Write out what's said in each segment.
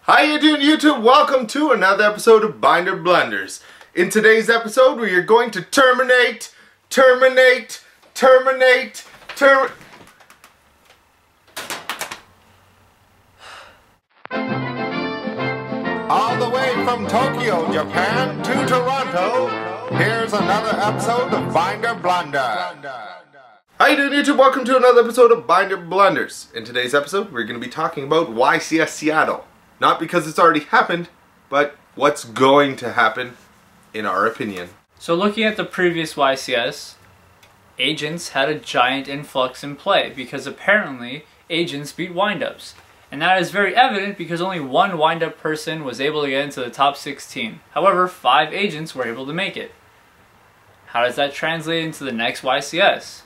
How you doing, YouTube? Welcome to another episode of Binder Blunders. In today's episode, we are going to terminate all the way from Tokyo, Japan to Toronto. Here's another episode of Binder Blunder. How you doing, YouTube? Welcome to another episode of Binder Blunders. In today's episode, we're going to be talking about YCS Seattle. Not because it's already happened, but what's going to happen, in our opinion. So looking at the previous YCS, agents had a giant influx in play because apparently agents beat windups. And that is very evident because only one windup person was able to get into the top 16. However, 5 agents were able to make it. How does that translate into the next YCS?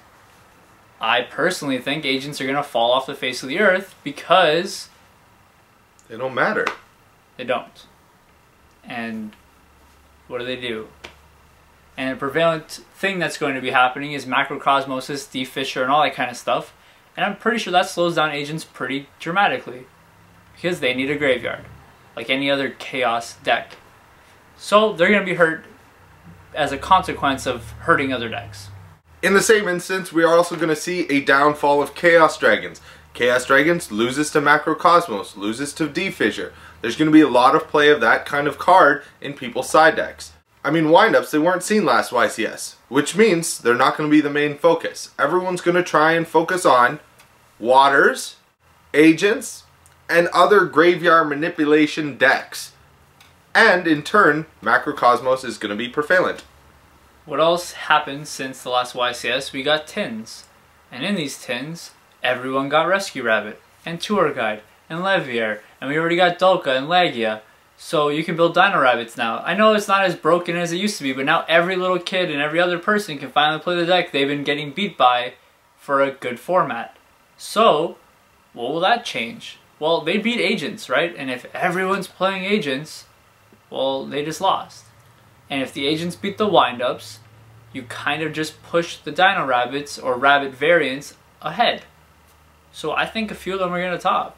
I personally think agents are going to fall off the face of the earth because They don't matter. they don't. And what do? And a prevalent thing that's going to be happening is macrocosmosis, defisher, and all that kind of stuff. And I'm pretty sure that slows down agents pretty dramatically. Because they need a graveyard. Like any other chaos deck. So they're going to be hurt as a consequence of hurting other decks. In the same instance, we are also going to see a downfall of Chaos Dragons. Chaos Dragons loses to Macrocosmos, loses to Defissure. There's going to be a lot of play of that kind of card in people's side decks. I mean, windups, they weren't seen last YCS, which means they're not going to be the main focus. Everyone's going to try and focus on waters, agents, and other graveyard manipulation decks. And in turn, Macrocosmos is going to be prevalent. What else happened since the last YCS? We got tins. And in these tins, everyone got Rescue Rabbit, and Tour Guide, and Levier, and we already got Dolka and Lagia. So you can build Dino Rabbits now. I know it's not as broken as it used to be, but now every little kid and every other person can finally play the deck they've been getting beat by for a good format. So, what will that change? Well, they beat agents, right? And if everyone's playing agents, well, they just lost. And if the agents beat the windups, you kind of just push the Dino Rabbits or Rabbit variants ahead. So I think a few of them are going to top.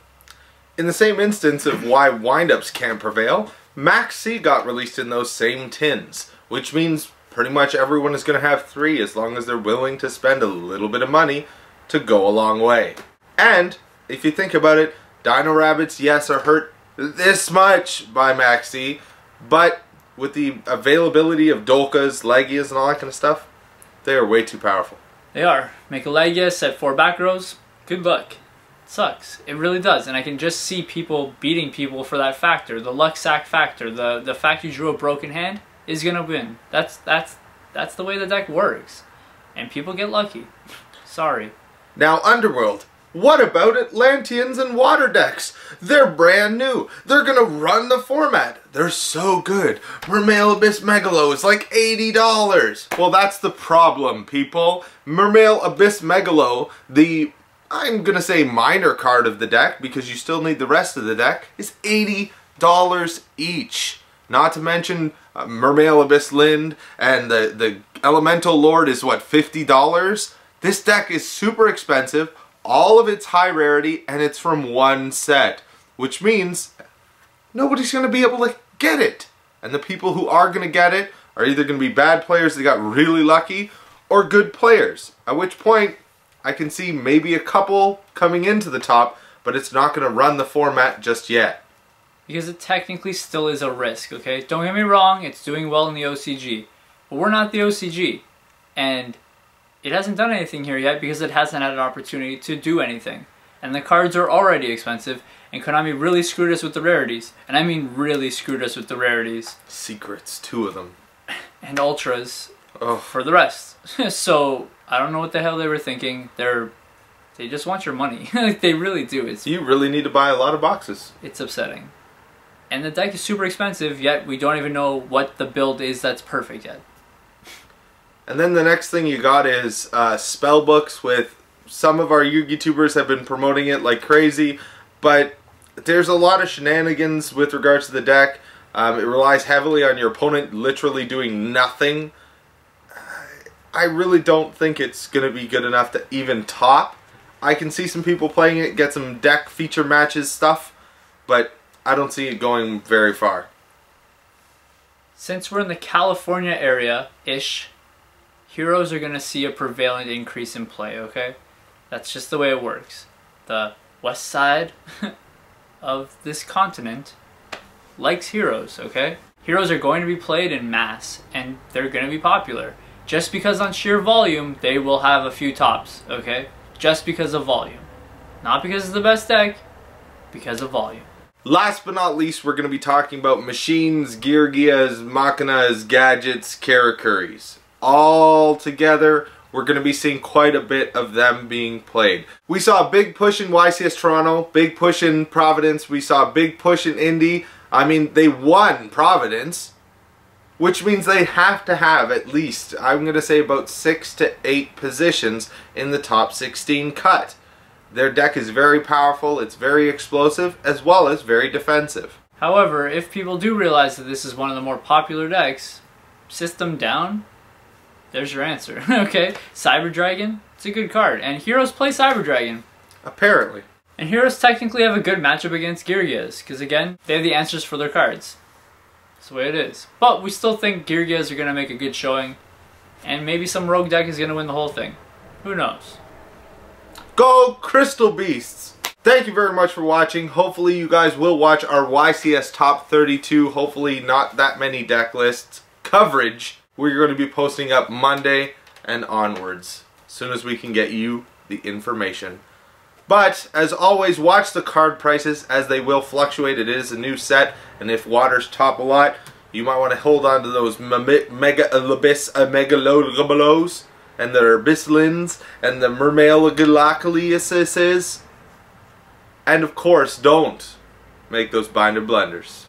In the same instance of why windups can't prevail, Max C got released in those same tins, which means pretty much everyone is going to have 3 as long as they're willing to spend a little bit of money to go a long way. And, if you think about it, Dino Rabbits, yes, are hurt this much by Max C, but with the availability of Dolkas, Lagias, and all that kind of stuff, they are way too powerful. They are. Make a Lagia, set 4 back rows, good luck. It sucks. It really does. And I can just see people beating people for that factor. The luck sack factor. The fact you drew a broken hand is going to win. That's the way the deck works. And people get lucky. Sorry. Now, Underworld. What about Atlanteans and water decks? They're brand new. They're gonna run the format. They're so good. Mermail Abyss Megalo is like $80. Well, that's the problem, people. Mermail Abyss Megalo, the, I'm gonna say minor card of the deck, because you still need the rest of the deck, is $80 each. Not to mention Mermail Abyss Lind and the Elemental Lord is what, $50? This deck is super expensive. All of it's high rarity, and it's from one set, which means nobody's going to be able to get it. And the people who are going to get it are either going to be bad players that got really lucky, or good players. At which point, I can see maybe a couple coming into the top, but it's not going to run the format just yet. Because it technically still is a risk, okay? Don't get me wrong, it's doing well in the OCG. But we're not the OCG. And it hasn't done anything here yet because it hasn't had an opportunity to do anything. And the cards are already expensive, and Konami really screwed us with the rarities. And I mean really screwed us with the rarities. Secrets, 2 of them. And ultras for the rest. So, I don't know what the hell they were thinking. They just want your money. They really do. You really need to buy a lot of boxes. It's upsetting. And the deck is super expensive, yet we don't even know what the build is that's perfect yet. And then the next thing you got is spell books. With some of our YouTubers have been promoting it like crazy, but there's a lot of shenanigans with regards to the deck. It relies heavily on your opponent literally doing nothing. I really don't think it's going to be good enough to even top. I can see some people playing it, get some deck feature matches stuff, but I don't see it going very far. Since we're in the California area-ish, heroes are going to see a prevalent increase in play, okay? That's just the way it works. The west side of this continent likes heroes, okay? Heroes are going to be played in mass, and they're going to be popular. Just because on sheer volume, they will have a few tops, okay? Just because of volume. Not because it's the best deck, because of volume. Last but not least, we're going to be talking about machines, Geargias, Machinas, gadgets, Karakuris. All together, we're going to be seeing quite a bit of them being played. We saw a big push in YCS Toronto, big push in Providence, we saw a big push in Indy. I mean, they won Providence, which means they have to have at least, I'm going to say about 6 to 8 positions in the top 16 cut. Their deck is very powerful, it's very explosive, as well as very defensive. However, if people do realize that this is one of the more popular decks, system down, there's your answer, okay? Cyber Dragon, it's a good card, and heroes play Cyber Dragon. Apparently. And heroes technically have a good matchup against Geargias, because again, they have the answers for their cards. That's the way it is. But we still think Geargias are going to make a good showing, and maybe some rogue deck is going to win the whole thing. Who knows? Go Crystal Beasts! Thank you very much for watching. Hopefully you guys will watch our YCS Top 32, hopefully not that many deck lists, coverage. We're going to be posting up Monday and onwards, as soon as we can get you the information. But, as always, watch the card prices as they will fluctuate. It is a new set, and if waters top a lot, you might want to hold on to those Megalogabalos, and the Herbislins, and the Mermailgalacaliuses. And of course, don't make those binder blunders.